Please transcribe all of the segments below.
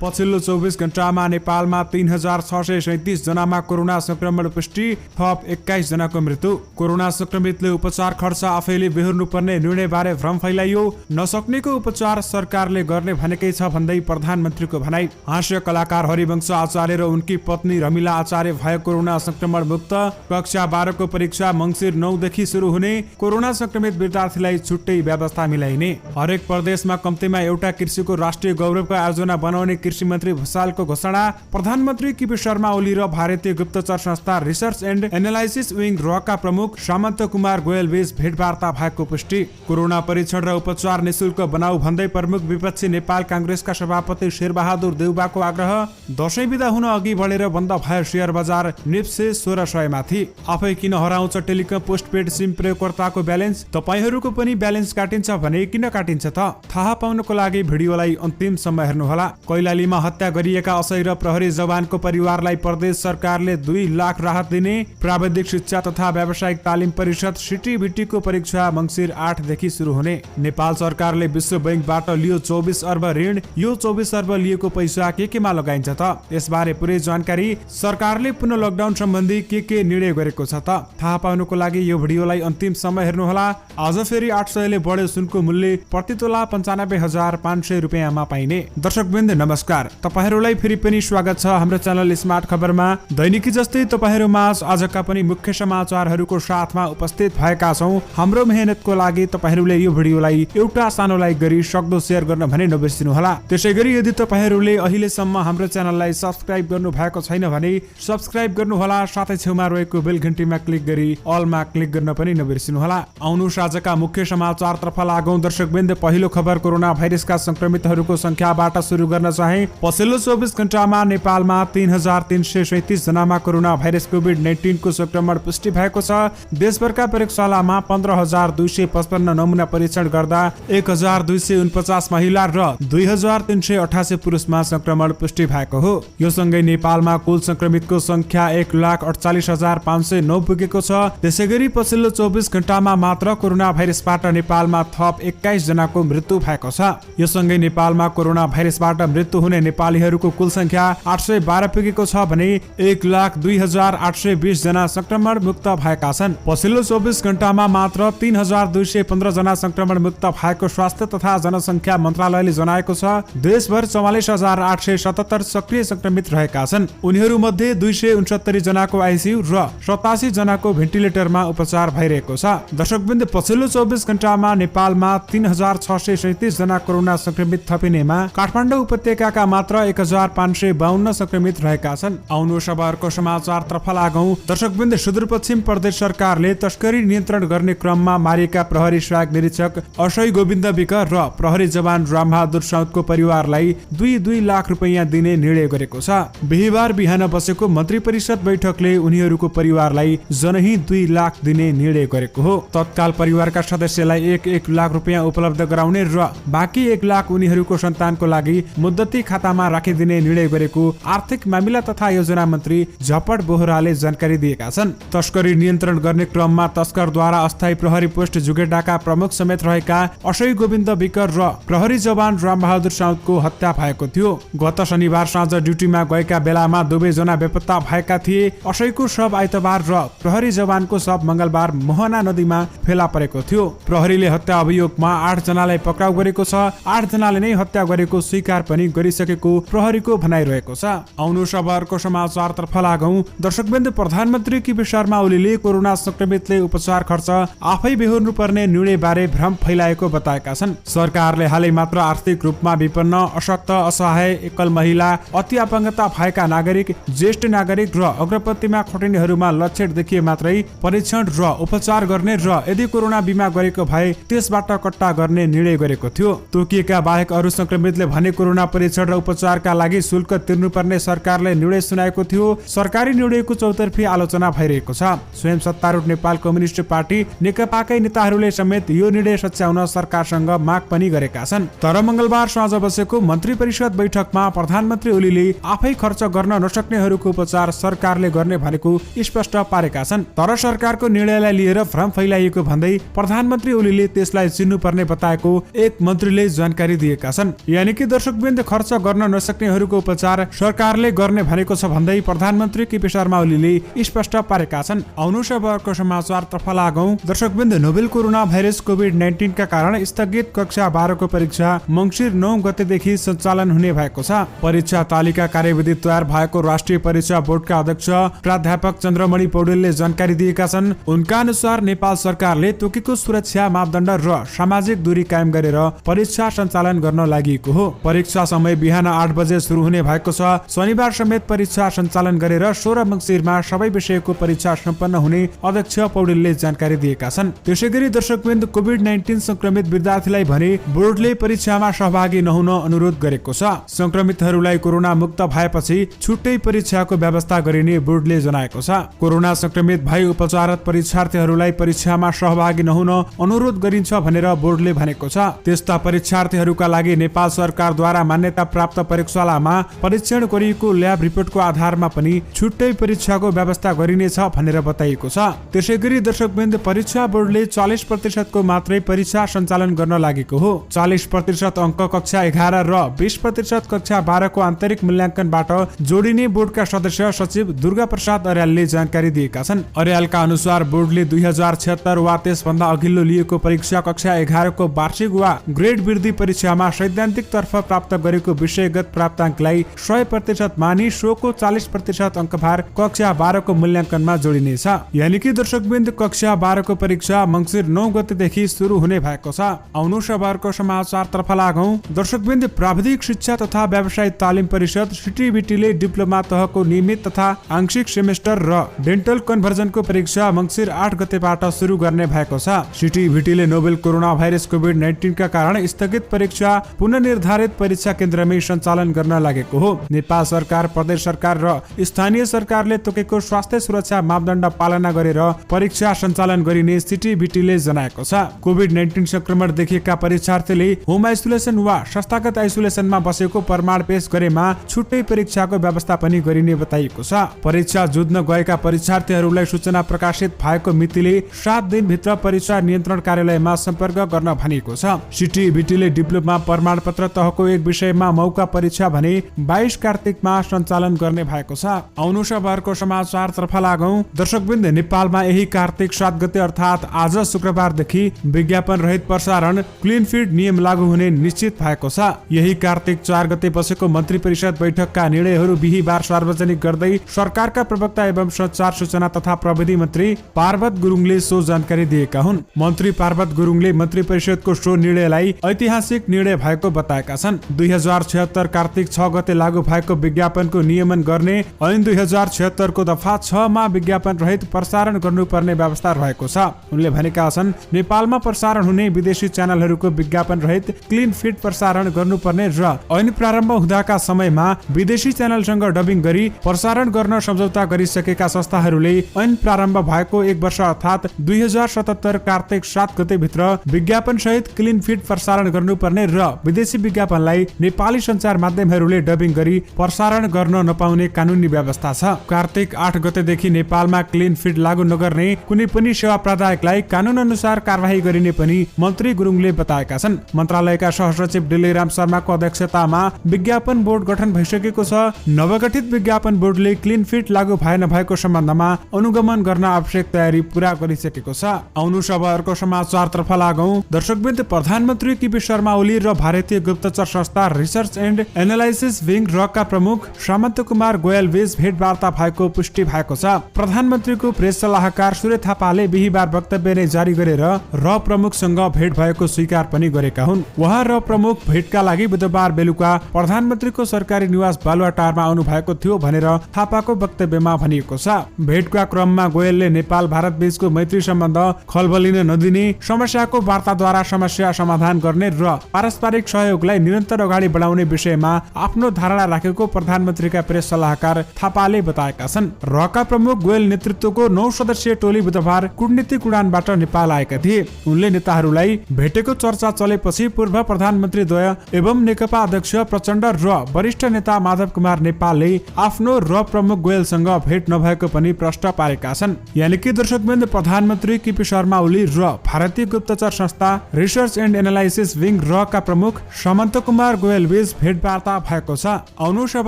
पछिल्लो 24 घण्टामा नेपालमा 3637 जनामा कोरोना संक्रमण पुष्टि, थप 21 जनाको मृत्यु। कोरोना संक्रमितले उपचार खर्च आफैले बेहोर्नुपर्ने निर्णयबारे भ्रम फैलाइयो। नसक्नेको उपचार सरकारले गर्ने भनेकै छ भन्दै प्रधानमन्त्रीको भनाई। हास्य कलाकार हरिवंश आचार्य र उनकी पत्नी रमिला आचार्य भयो कोरोना संक्रमण मुक्त। कक्षा 12 को परीक्षा मङ्सिर 9 देखि सुरु हुने। कोरोना संक्रमित विद्यार्थीलाई छुट्टै व्यवस्था मिलाइने। हरेक प्रदेशमा कम्तीमा एउटा कृषिको राष्ट्रिय गौरवको आयोजना बनाउने कृषि मन्त्री भुसालको घोषणा। प्रधानमन्त्री केपी शर्मा ओली र भारतीय गुप्तचर संस्था रिसर्च एन्ड एनालाइसिस विङ रका प्रमुख सामन्त कुमार गोयल बीच भेटवार्ता भएको पुष्टि। कोरोना परीक्षण र उपचार निशुल्क बनाऊ भन्दै प्रमुख विपक्षी नेपाल कांग्रेसका सभापति शेरबहादुर देउबाको आग्रह। दशैं बिदा हुन अघि बढेर बन्द भयो शेयर बजार, निप्से 1600 माथि। आफै किन हराउँछ टेलिकम पोस्टपेड सिम प्रयोगकर्ताको ब्यालेन्स? तपाईहरूको पनि ब्यालेन्स काटिन्छ भने किन काटिन्छ त? थाहा पाउनको लागि भिडियोलाई अन्तिमसम्म हेर्नुहोला। कैलालीमा हत्या गरिएका असै र प्रहरी जवानको परिवारलाई प्रदेश सरकारले 2 लाख राहत दिने। प्राविधिक शिक्षा तथा व्यावसायिक तालिम परिषद सिटिबिटीको परीक्षा मङ्सिर 8 देखि सुरु हुने। नेपाल सरकारले विश्व बैंकबाट लियो 24 अर्ब ऋण। यो 24 अर्ब लिएको पैसा केमा लगाइन्छ त? यसबारे पुरै जानकारी। सरकारले पुनः लकडाउन सम्बन्धी के निर्णय गरेको छ त? थाहा पाउनको लागि यो भिडियोलाई अन्तिमसम्म हेर्नुहोला। आज फेरि 800 ले बढ्यो सुनको मूल्य, प्रति तोला 95,500 रुपियाँमा पाइने। दर्शकवृन्द नमस्कार, तपाईहरूलाई फेरि पनि स्वागत छ हाम्रो च्यानल स्मार्ट खबरमा। दैनिकी जस्तै तपाईहरूमाझ आजका पनि मुख्य समाचारहरूको साथमा उपस्थित भएका छौं। हाम्रो मेहनतको लागि तपाईहरूले यो भिडियोलाई एउटा सानो लाइक गरी सक्दो शेयर गर्न भने नबिर्सिनुहोला। त्यसैगरी यदि तपाईहरूले अहिलेसम्म हाम्रो च्यानललाई सब्स्क्राइब गर्नु भएको छैन भने सब्स्क्राइब गर्नुहोला। साथै छेउमा रहेको बेल घण्टीमा क्लिक गरी अलमा क्लिक गर्न पनि नबिर्सिनुहोला। आउनुहोस् आजका मुख्य समाचारतर्फ लागौं। दर्शकवृन्द, पहिलो खबर कोरोना भाइरसका संक्रमितहरूको संख्याबाट सुरु गर्न चाहे। पछिल्लो 24 घण्टामा नेपालमा 3337 जनामा कोरोना भाइरस कोभिड-19 को संक्रमण पुष्टि भएको छ। देशभरका प्रयोगशालामा 15255 नमुना परीक्षण गर्दा 1249 महिला र 2388 पुरुषमा संक्रमण पुष्टि भएको हो। यो सँगै नेपालमा कुल संक्रमितको संख्या 1,48,509 पुगेको छ। त्यसैगरी पछिल्लो 24 घण्टामा मात्र कोरोना भाइरसबाट नेपालमा थप 21 जनाको मृत्यु भएको छ। यो सँगै नेपालमा कोरोना भाइरसबाट मृत्यु हुने नेपालीहरूको कुल संख्या 812 पुगेको छ भने 1,02,820 जना संक्रमण मुक्त भएका छन्। पछिल्लो 24 घण्टामा मात्र 3,215 जना संक्रमण मुक्त भएको स्वास्थ्य तथा जनसंख्या मन्त्रालयले जनाएको छ। देशभर 44,877 सक्रिय संक्रमित रहेका छन्। उनीहरू मध्ये 269 जनाको आइसियु र 87 जनाको भेन्टिलेटरमा उपचार भइरहेको छ। दर्शकवृन्द, पछिल्लो 24 घण्टामा नेपालमा 3,637 जना कोरोना संक्रमित थपिनेमा काठमाडौँ उपत्यकाका मात्र 1,552 संक्रमित रहेका छन्। आउनुहोस् अब अर्को समाचारतर्फ लागौं। दर्शकवृन्द, सुदूरपश्चिम प्रदेश सरकारले तस्करी नियन्त्रण गर्ने क्रममा मारिएका प्रहरी सहायक निरीक्षक असै गोविन्द विक र प्रहरी जवान रामबहादुर साउदको परिवारलाई 2 लाख रुपैयाँ दिने निर्णय गरेको छ। बिहीबार बिहान बसेको मन्त्री परिषद बैठकले उनीहरूको परिवारलाई जनही 2 लाख दिने निर्णय गरेको हो। तत्काल परिवारका सदस्यलाई 1 लाख रुपैयाँ उपलब्ध गराउने र बाँकी 1 लाख उनीहरूको सन्तानको लागि मुद्दती खातामा राखिदिने निर्णय गरेको आर्थिक मामिला तथा योजना मन्त्री झपट बोहराले जानकारी दिएका छन्। तस्करी नियन्त्रण गर्ने क्रममा तस्करद्वारा अस्थायी प्रहरी पोस्ट जुगेडाका प्रमुख समेत रहेका असै गोविन्द विकर र प्रहरी जवान रामबहादुर साउदको हत्या भएको थियो। गत शनिबार साँझ ड्युटीमा गएका बेलामा दुवैजना बेपत्ता भएका थिए। असैको शव आइतबार र प्रहरी जवानको शव मंगलबार मोहना नदीमा फेला परेको थियो। प्रहरीले हत्या अभियोगमा 8 जनालाई पक्राउ गरेको छ। 8 जनाले नै हत्या गरेको स्वीकार पनि गरिसकेको प्रहरीको भनाइरहेको छ। आउनुहोस् अब अर्को समाचारतर्फ लागौं। दर्शकवृन्द, प्रधानमन्त्री केपी शर्मा ओलीले कोरोना संक्रमितले उपचार खर्च आफै बेहोर्नु पर्ने निर्णयबारे भ्रम फैलाएको बताएका छन्। सरकारले हालै मात्र आर्थिक रूपमा विपन्न, अशक्त, असहाय, एकल महिला, अति अपंगता भएका नागरिक, ज्येष्ठ नागरिक र अग्रपत्तिमा खटिनेहरूमा लक्षण देखिए मात्रै परीक्षण र उपचार गर्ने र यदि कोरोना बिमा गरेको भए त्यसबाट कट्टा गर्ने निर्णय गरेको थियो। तोकिएका बाहेक अरू संक्रमितले भने कोरोना परीक्षण र उपचारका लागि शुल्क तिर्नुपर्ने सरकारले निर्णय सुनाएको थियो। सरकारी निर्णयको चौतर्फी आलोचना भइरहेको छ। स्वयं सत्तारूढ नेपाल कम्युनिस्ट पार्टी नेकपाकै नेताहरूले समेत यो निर्णय सच्याउन सरकारसँग माग पनि गरेका छन्। तर मंगलबार साँझ बसेको मन्त्री परिषद बैठकमा प्रधानमन्त्री ओलीले आफै खर्च गर्न नसक्नेहरूको उपचार सरकारले गर्ने भनेको स्पष्ट पारेका छन्। तर सरकारको निर्णयलाई लिएर भ्रम फैलाइएको भन्दै प्रधानमन्त्री ओलीले त्यसलाई चिन्नुपर्ने बताएको एक मन्त्रीले जानकारी दिएका छन्। यानि कि दर्शकवृन्द, खर्च खर्च गर्न नसक्नेहरूको उपचार सरकारले गर्ने भनेको छ भन्दै प्रधानमन्त्री केपी शर्मा ओलीले स्पष्ट पारेका छन्। आउनुस अब अर्को समाचारतर्फ लागौं। दर्शकवृन्द, नोभेल कोरोना भाइरस कोभिड-19 का कारण स्थगित कक्षा 12 को परीक्षा मङ्सिर 9 गतेदेखि सञ्चालन हुने भएको छ। परीक्षा तालिका कार्यविधि तयार भएको राष्ट्रिय परीक्षा बोर्डका अध्यक्ष प्राध्यापक चन्द्रमणि पौडेलले जानकारी दिएका छन्। उनका अनुसार नेपाल सरकारले तोकेको सुरक्षा मापदण्ड र सामाजिक दूरी कायम गरेर परीक्षा सञ्चालन गर्न लागि हो। परीक्षा समय बिहान 8 बजे सुरु हुने भएको छ। शनिबार समेत परीक्षा सञ्चालन गरेर 16 मङ्सिरमा सबै विषयको परीक्षा सम्पन्न हुने अध्यक्ष पौडेलले जानकारी दिएका छन्। त्यसैगरी दर्शकवृन्द, कोभिड-19 संक्रमित विद्यार्थीलाई भने बोर्डले परीक्षामा सहभागी नहुन अनुरोध गरेको छ। संक्रमितहरूलाई कोरोना मुक्त भएपछि छुट्टै परीक्षाको व्यवस्था गरिने बोर्डले जनाएको छ। कोरोना संक्रमित भई उपचाररत परीक्षार्थीहरूलाई परीक्षामा सहभागी नहुन अनुरोध गरिन्छ भनेर बोर्डले भनेको छ। त्यस्ता परीक्षार्थीहरूका लागि नेपाल सरकारद्वारा मान्यता प्राप्त प्रयोगशालामा परीक्षण गरिएको ल्याब रिपोर्टको आधारमा पनि छुट्टै परीक्षाको व्यवस्था गरिनेछ भनेर बताइएको छ। त्यसैगरी दर्शकवृन्द, परीक्षा बोर्डले 40% को मात्रै परीक्षा सञ्चालन गर्न लागेको हो। 40% अङ्क कक्षा 11 र 20% कक्षा 12 को आन्तरिक मूल्याङ्कनबाट जोडिने बोर्डका सदस्य सचिव दुर्गा प्रसाद अर्यालले जानकारी दिएका छन्। अर्यालका अनुसार बोर्डले 2076 वा त्यसभन्दा अघिल्लो लिएको परीक्षा कक्षा 11 को वार्षिक वा ग्रेड वृद्धि परीक्षामा सैद्धान्तिक तर्फ प्राप्त गरेको विषयगत प्राप्ताङ्कलाई 100% मानि सोको 40% अङ्कभार कक्षा 12 को मूल्याङ्कनमा जोडिनेछ। यानि कि दर्शकवृन्द, कक्षा 12 को परीक्षा मङ्सिर 9 गतेदेखि सुरु हुने भएको छ। आउनुस अब अर्को समाचारतर्फ लागौं। दर्शकवृन्द, प्राविधिक शिक्षा तथा व्यवसाय तालिम परिषद सिटिबिटीले डिप्लोमा तहको नियमित तथा आंशिक सेमेस्टर र डेन्टल कन्भर्जनको परीक्षा मङ्सिर 8 गतेबाट सुरु गर्ने भएको छ। सिटिबिटीले नोभेल कोरोना भाइरस कोभिड-19 का कारण स्थगित परीक्षा पुनर्निर्धारित परीक्षा केन्द्रमै सञ्चालन गर्न लागेको हो। नेपाल सरकार, प्रदेश सरकार र स्थानीय सरकारले तोकेको स्वास्थ्य सुरक्षा मापदण्ड पालना गरेर परीक्षा सञ्चालन गरिने सिटिबिटीले जनाएको छ। कोभिड-19 संक्रमण देखिएका परीक्षार्थीले होम आइसोलेसन वा संस्थागत आइसोलेसनमा बसेको प्रमाण पेश गरेमा छुट्टै परीक्षाको व्यवस्था पनि गरिने बताइएको छ। परीक्षा जुझ्न गएका परीक्षार्थीहरूलाई सूचना प्रकाशित भएको मितिले 7 दिनभित्र परीक्षा नियन्त्रण कार्यालयमा सम्पर्क गर्न भनिएको छ। सिटिबिटीले डिप्लोमा प्रमाणपत्र तहको एक विषयमा मौका परीक्षा भने 22 कार्तिकमा सञ्चालन गर्ने भएको छ। आउनुस अब अर्को समाचारतर्फ लागौं। दर्शकवृन्द, नेपालमा यही कार्तिक 7 गते अर्थात् आज शुक्रबारदेखि विज्ञापन रहित प्रसारण क्लिन फिड नियम लागू हुने निश्चित भएको छ। यही कार्तिक 4 गते बसेको मन्त्री परिषद बैठकका निर्णयहरू बिहीबार सार्वजनिक गर्दै सरकारका प्रवक्ता एवं संचार सूचना तथा प्रविधि मन्त्री पार्वत गुरुङले सो जानकारी दिएका हुन्। मन्त्री पार्वत गुरुङले मन्त्री परिषदको सो निर्णयलाई ऐतिहासिक निर्णय भएको बताएका छन्। 2076 कार्तिक 6 गते लागू भएको विज्ञापनको नियमन गर्ने ऐन 2076 को दफा 6 मा विज्ञापन रहित प्रसारण गर्नुपर्ने व्यवस्था रहेको छ। उनले भनेका छन्, नेपालमा प्रसारण हुने विदेशी च्यानलहरूको विज्ञापन रहित क्लिन फिड प्रसारण गर्नुपर्ने र ऐन प्रारम्भ हुँदाका समयमा विदेशी च्यानलसँग डबिङ गरी प्रसारण गर्न सम्झौता गरिसकेका संस्थाहरूले ऐन प्रारम्भ भएको 1 वर्ष अर्थात् 2077 कार्तिक 7 गते भित्र विज्ञापन सहित क्लिन फिड प्रसारण गर्नुपर्ने र विदेशी विज्ञापनलाई नेपाली सञ्चार माध्यमहरूले डबिङ गरी प्रसारण गर्न नपाउने कानुनी व्यवस्था छ। कार्तिक 8 गतेदेखि नेपालमा क्लिन फिड लागू नगर्ने कुनै पनि सेवा प्रदायकलाई कानुन अनुसार कारबाही गरिने पनि मन्त्री गुरुङले बताएका छन्। मन्त्रालयका सहसचिव डिलेराम शर्माको अध्यक्षतामा विज्ञापन बोर्ड गठन भइसकेको छ। नवगठित विज्ञापन बोर्डले क्लिन फिड लागू भए नभएको सम्बन्धमा अनुगमन गर्न आवश्यक तयारी पूरा गरिसकेको छ। आउनुस अब अर्को समाचारतर्फ लागौं। दर्शकवृन्द, प्रधानमन्त्री केपी शर्मा ओली र भारतीय गुप्तचर संस्था रिसर्च एन्ड एनालाइसिस विङ रका प्रमुख सामन्त कुमार गोयल बीच भेटवार्ता भएको पुष्टि भएको छ। प्रधानमन्त्रीको प्रेस सल्लाहकार सूर्य थापाले बिहीबार वक्तव्य नै जारी गरेर र प्रमुखसँग भेट भएको स्वीकार पनि गरेका हुन्। उहाँ र प्रमुख भेटका लागि बुधबार बेलुका प्रधानमन्त्रीको सरकारी निवास बालुवाटारमा आउनु भएको थियो भनेर थापाको वक्तव्यमा भनिएको छ। भेटका क्रममा गोयलले नेपाल भारत बीचको मैत्री सम्बन्ध खलबलिन नदिने, समस्याको वार्ताद्वारा समस्या समाधान गर्ने र पारस्परिक सहयोगलाई निरन्तर अगाडि बढाउने विषयमा आफ्नो धारणा राखेको प्रधानमन्त्रीका प्रेस सल्लाहकार थापाले बताएका छन्। रका प्रमुख गोयल नेतृत्वको 9 सदस्यीय टोली बुधबार कूटनीतिक उडानबाट नेपाल आएका थिए। उनले नेताहरूलाई भेटेको चर्चा चलेपछि पूर्व प्रधानमन्त्री द्वय एवं नेकपा अध्यक्ष प्रचण्ड र वरिष्ठ नेता माधव कुमार नेपालले आफ्नो र प्रमुख गोयलसँग भेट नभएको पनि प्रश्न पारेका छन्। यानि कि दर्शकवृन्द, प्रधानमन्त्री केपी शर्मा ओली र भारतीय गुप्तचर संस्था रिसर्च एन्ड एनालाइसिस विङ रका प्रमुख सामन्त कुमार गोयल बीच बीच भेटवार्ता भएको छ। आउनुहोस् अब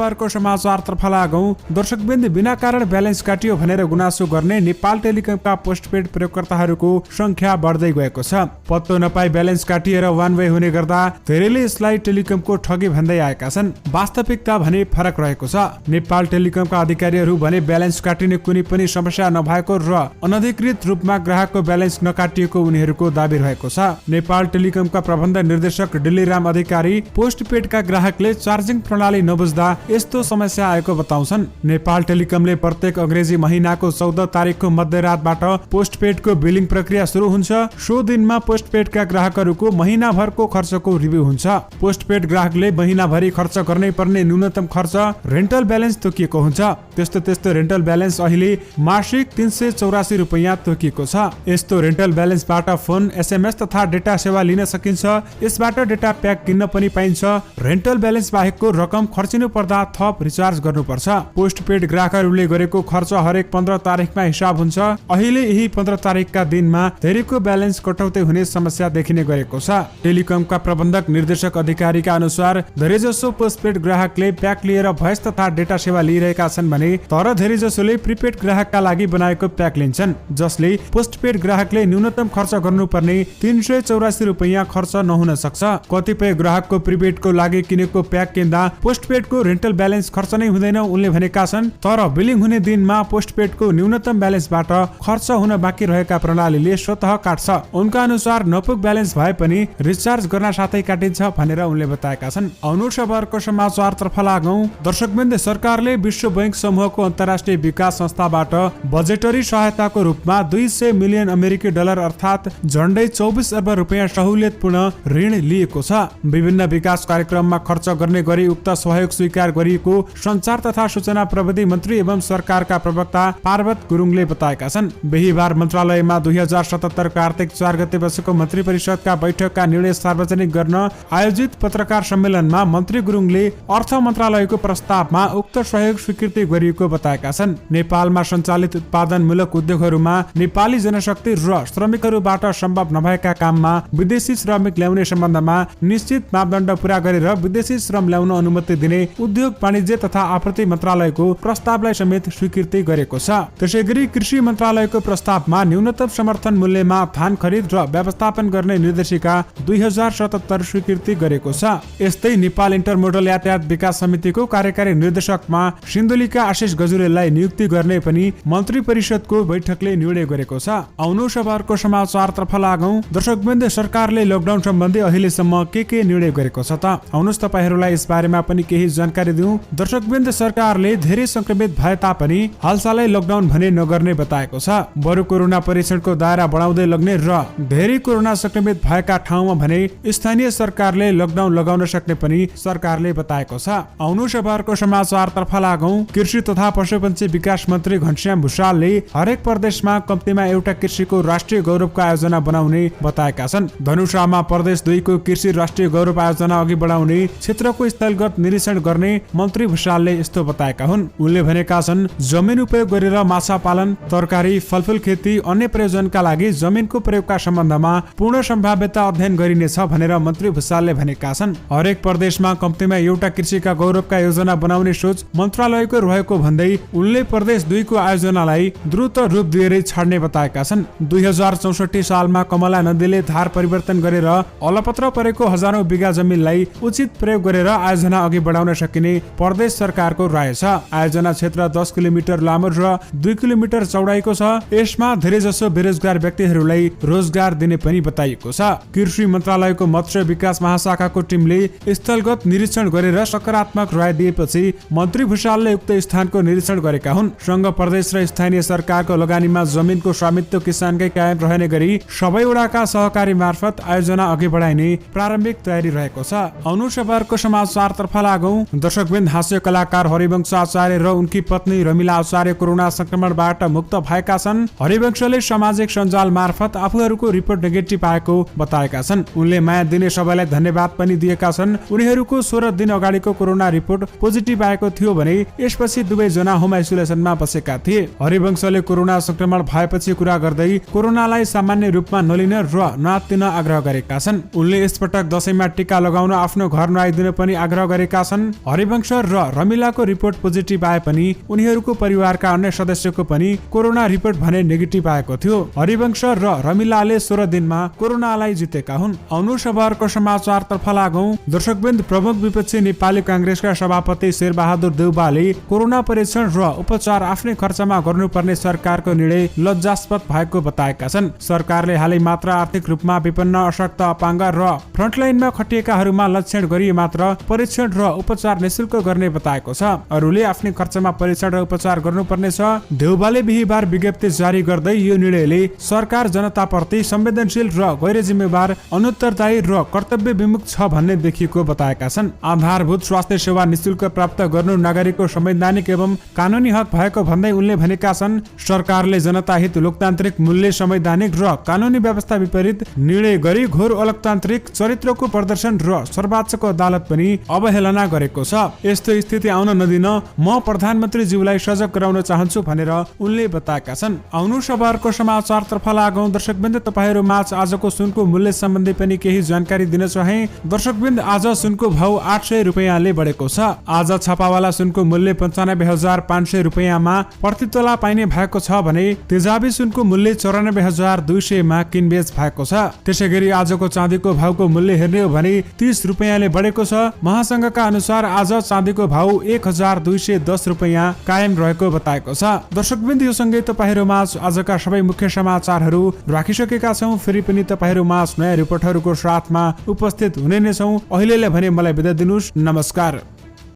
अर्को समाचारतर्फ लागौं। दर्शकवृन्द, बिना कारण ब्यालेन्स काटियो भनेर गुनासो गर्ने नेपाल टेलिकमका पोस्टपेड प्रयोगकर्ताहरूको संख्या बढ्दै गएको छ। पत्तो नपाई ब्यालेन्स काटिएर वान वे हुने गर्दा धेरैले यसलाई टेलिकमको ठगी भन्दै आएका छन्। वास्तविकता भने फरक रहेको छ। नेपाल टेलिकमका अधिकारीहरू भने ब्यालेन्स काटिने कुनै पनि समस्या नभएको र अनधिकृत रूपमा ग्राहकको ब्यालेन्स नकाटिएको उनीहरूको दाबी रहेको छ। नेपाल टेलिकमका प्रबन्ध निर्देशक डिल्लीराम अधिकारी पोस्टपेडका ग्राहकले चार्जिङ प्रणाली नबुझ्दा यस्तो समस्या आएको बताउँछन्। नेपाल टेलिकमले प्रत्येक अंग्रेजी महिनाको 14 तारिकको मध्यरातबाट पोस्टपेडको बिलिङ प्रक्रिया सुरु हुन्छ। सो दिनमा पोस्टपेडका ग्राहकहरूको महिनाभरको खर्चको रिभ्यू हुन्छ। पोस्टपेड ग्राहकले महिनाभरि खर्च गर्नै पर्ने न्यूनतम खर्च रेन्टल ब्यालेन्स तोकिएको हुन्छ। त्यस्तो रेन्टल ब्यालेन्स अहिले मासिक 384 रुपैयाँ तोकिएको छ। यस्तो रेन्टल ब्यालेन्सबाट फोन, एसएमएस तथा डेटा सेवा लिन सकिन्छ। यसबाट डेटा प्याक किन्न पनि पाइन्छ। रेन्टल ब्यालेन्स बाहेकको रकम खर्चिनु पर्दा थप रिचार्ज गर्नुपर्छ। पोस्टपेड ग्राहकहरूले गरेको खर्च हरेक 15 तारिकमा हिसाब हुन्छ। अहिले यही 15 तारिकका दिनमा धेरैको ब्यालेन्स कटौती हुने समस्या देखिने गरेको छ। टेलिकमका प्रबन्धक निर्देशक अधिकारीका अनुसार धेरैजसो पोस्टपेड ग्राहकले प्याक लिएर भोइस तथा डेटा सेवा लिइरहेका छन् भने तर धेरैजसोले प्रिपेड ग्राहकका लागि बनाएको प्याक लिन्छन्, जसले पोस्टपेड ग्राहकले न्यूनतम खर्च गर्नुपर्ने 384 रुपैयाँ खर्च नहुन सक्छ। कतिपय ग्राहकको प्रिपेडको लागि किनेको प्याक किन्दा पोस्टपेडको रेन्टल ब्यालेन्स खर्च नै हुँदैन उनले भनेका छन्। तर बिलिङ हुने दिनमा पोस्टपेडको न्यूनतम ब्यालेन्सबाट खर्च हुन बाँकी रहेका प्रणालीले स्वतः काट्छ। उनका अनुसार नपुग ब्यालेन्स भए पनि रिचार्ज गर्न साथै काटिन्छ भनेर उनले बताएका छन्। आउनुहोस् अब अर्को समाचारतर्फ लागौं। दर्शकवृन्द, सरकारले विश्व बैंक समूहको अन्तर्राष्ट्रिय विकास संस्थाबाट बजेटरी सहायताको रूपमा 200 मिलियन अमेरिकी डलर अर्थात् झण्डै 24 अर्ब रुपैयाँ सहुलियतपूर्ण ऋण लिएको छ। विभिन्न विकास कार्यक्रममा खर्च गर्ने गरी उक्त सहयोग स्वीकार गरिएको सञ्चार तथा सूचना प्रविधि मन्त्री एवं सरकारका प्रवक्ता पार्वत गुरुङले बताएका छन्। बिहिबार मन्त्रालयमा 2077 कार्तिक 4 गते बसेको मन्त्री परिषदका बैठकका निर्णय सार्वजनिक गर्न आयोजित पत्रकार सम्मेलनमा मन्त्री गुरुङले अर्थ मन्त्रालयको प्रस्तावमा उक्त सहयोग स्वीकृति गरिएको बताएका छन्। नेपालमा सञ्चालित उत्पादनमूलक उद्योगहरूमा नेपाली जनशक्ति र श्रमिकहरूबाट सम्भव नभएका काममा विदेशी श्रमिक ल्याउने सम्बन्धमा निश्चित मापदण्ड पूरा गरेर विदेशी श्रम ल्याउन अनुमति दिने उद्योग वाणिज्य तथा आपूर्ति मन्त्रालयको प्रस्तावलाई समेत स्वीकृति गरेको छ। त्यसैगरी कृषि मन्त्रालयको प्रस्तावमा न्यूनतम समर्थन मूल्यमा धान खरिद र व्यवस्थापन गर्ने निर्देशिका 2077 स्वीकृति गरेको छ। यस्तै नेपाल इन्टरमोडल यातायात विकास समितिको कार्यकारी निर्देशकमा सिन्धुलीका आशिष गजुरेललाई नियुक्ति गर्ने पनि मन्त्री परिषदको बैठकले निर्णय गरेको छ। आउनुहोस् अब अर्को समाचारतर्फ लागौं। दर्शकवृन्द, सरकारले लकडाउन सम्बन्धी अहिलेसम्म के निर्णय गरेको छ त आउनुहोस् तपाईहरुलाई यस बारेमा पनि केही जानकारी दिउँ। दर्शकवृन्द, सरकारले धेरै संक्रमित भए तापनि हालसालै लकडाउन भने नगर्ने बताएको छ। बरु कोरोना परीक्षणको दायरा बढाउँदै लग्ने र धेरै कोरोना संक्रमित भएका ठाउँमा भने स्थानीय सरकारले लकडाउन लगाउन सक्ने पनि सरकारले बताएको छ। आउनुहोस् अब अर्को समाचारतर्फ लागौं। कृषि तथा पशुपन्छी विकास मन्त्री घनश्याम भुषालले हरेक प्रदेशमा कम्तीमा एउटा कृषिको राष्ट्रिय गौरवको आयोजना बनाउने बताएका छन्। धनुषामा प्रदेश 2 को कृषि राष्ट्रिय गौरव आयोजना अघि बढाउने क्षेत्रको स्थलगत निरीक्षण गर्ने मन्त्री भुषालले यस्तो बताएका हुन्। उनले भनेका छन्, जमिन उपयोग गरेर माछा पालन, तरकारी, फलफूल खेती, अन्य प्रयोजनका लागि जमिनको प्रयोगका सम्बन्धमा पूर्ण सम्भाव्यता अध्ययन गरिनेछ भनेर मन्त्री भुषालले भनेका छन्। हरेक प्रदेशमा कम्तीमा एउटा कृषिका गौरवका योजना बनाउने सोच मन्त्रालयको रहेको भन्दै उनले प्रदेश 2 को आयोजनालाई द्रुत रूप दिएरै छाड्ने बताएका छन्। 2064 सालमा कमला नदीले धार परिवर्तन गरेर अलपत्र परेको हजारौं बिघा जमिनलाई उचित प्रयोग गरेर आयोजना अघि बढाउन सकिने प्रदेश सरकारको राय छ। आयोजना क्षेत्र 10 किलोमिटर लामो र 2 किलोमिटर चौडाइको छ। यसमा धेरैजसो बेरोजगार व्यक्तिहरूलाई रोजगार दिने पनि बताइएको छ। कृषि मन्त्रालयको मत्स्य विकास महाशाखाको टिमले स्थलगत निरीक्षण गरेर सकारात्मक राय दिएपछि मन्त्री भुषालले उक्त स्थानको निरीक्षण गरेका हुन्। संघ प्रदेश र स्थानीय सरकारको लगानीमा जमिनको स्वामित्व किसानकै कायम रहने गरी सबै वडाका सहकारी मार्फत आयोजना अघि बढाइने प्रारम्भिक तयारी रहेको छ। आउनुहोस् अब अर्को समाचारतर्फ लागौं। दर्शकवृन्द, हास्य कलाकार हरिवंश आचार्य र उनकी पत्नी रमिला आचार्य कोरोना संक्रमणबाट मुक्त भएका छन्। हरिवंशले सामाजिक सञ्जाल मार्फत आफूहरूको रिपोर्ट नेगेटिभ आएको बताएका छन्। उनले माया दिने सबैलाई धन्यवाद पनि दिएका छन्। उनीहरूको 16 दिन अगाडिको कोरोना रिपोर्ट पोजिटिभ आएको थियो भने यसपछि दुवै जना होम आइसोलेसनमा बसेका थिए। हरिवंशले कोरोना संक्रमण भएपछि कुरा गर्दै कोरोनालाई सामान्य रूपमा नलिन र नआत्तिन आग्रह गरेका छन्। उनले यसपटक दशैंमा टीका लगाउन आफ्नो घर नआइदिन पनि आग्रह गरेका छन्। हरिवंश र रमिलाको रिपोर्ट पोजिटिभ आए पनि उनीहरूको परिवारका अन्य सदस्यको पनि कोरोना रिपोर्ट भने नेगेटिभ आएको थियो। हरिवंश र रमिलाले 16 दिनमा कोरोनालाई जितेका हुन्। आउनु खबरको समाचारतर्फ लागौं। दर्शकवृन्द, प्रमुख विपक्षी नेपाली कांग्रेसका सभापति शेरबहादुर देउवाले कोरोना परीक्षण र उपचार आफ्नै खर्चमा गर्नुपर्ने सरकारको निर्णय लज्जास्पद भएको बताएका छन्। सरकारले हालै मात्र आर्थिक रूपमा विपन्न, अशक्त, अपाङ्ग र फ्रन्टलाइनमा खटिएकाहरूमा लक्षण गरी मात्र परीक्षण र उपचार निशुल्क गर्ने बताएको छ। अरूले आफ्नै खर्चमा परीक्षण र उपचार गर्नुपर्नेछ। देउवाले बिहीबार विज्ञप्ति जारी गर्दै यो निर्णयले सरकार जनताप्रति संवेदनशील र गैर जिम्मेवार, अनुत्तरदायी र कर्तव्य विमुख छ भन्ने देखिएको बताएका छन्। आधारभूत स्वास्थ्य सेवा निशुल्क प्राप्त गर्नु नागरिकको संवैधानिक एवं कानुनी हक भएको भन्दै उनले भनेका छन्, सरकारले जनता हित, लोकतान्त्रिक मूल्य, संवैधानिक र कानुनी व्यवस्था विपरीत निर्णय गरी घोर अलोकतान्त्रिक चरित्रको प्रदर्शन र सर्वोच्चको अदालत पनि अवहेलना गरेको छ। यस्तो स्थिति आउन नदिन म प्रधानमन्त्रीज्यूलाई सजग गराउन चाहन्छु भनेर उनले बताएका छन्। आउनु खबरको समाचारतर्फ लागौं। दर्शकवृन्द, तपाईहरू माझ आजको सुनको मूल्य सम्बन्धी पनि केही जानकारी दिन चाहे। दर्शकवृन्द, आज सुनको भाउ 800 रुपैयाँले बढेको छ। आज छापावाला सुनको मूल्य 95,500 रुपैयाँमा प्रति तोला पाइने भएको छ भने तेजाबी सुनको मूल्य 94,200 मा किनबेच भएको छ। त्यसैगरी आजको चाँदीको भाउको मूल्य हेर्ने हो भने 30 रुपैयाँले बढेको छ। महासंघका अनुसार आज चाँदीको भाउ 1,210 रुपैयाँ कायम रहेको बताएको छ। दर्शकवृन्द, यो सँगै तपाईहरूमा आजका सबै मुख्य समाचारहरू राखिसकेका छौं। फेरि पनि तपाईहरूमा नयाँ रिपोर्टहरूको साथमा उपस्थित हुने नै छौं। अहिलेलाई भने मलाई बिदा दिनुस्। नमस्कार।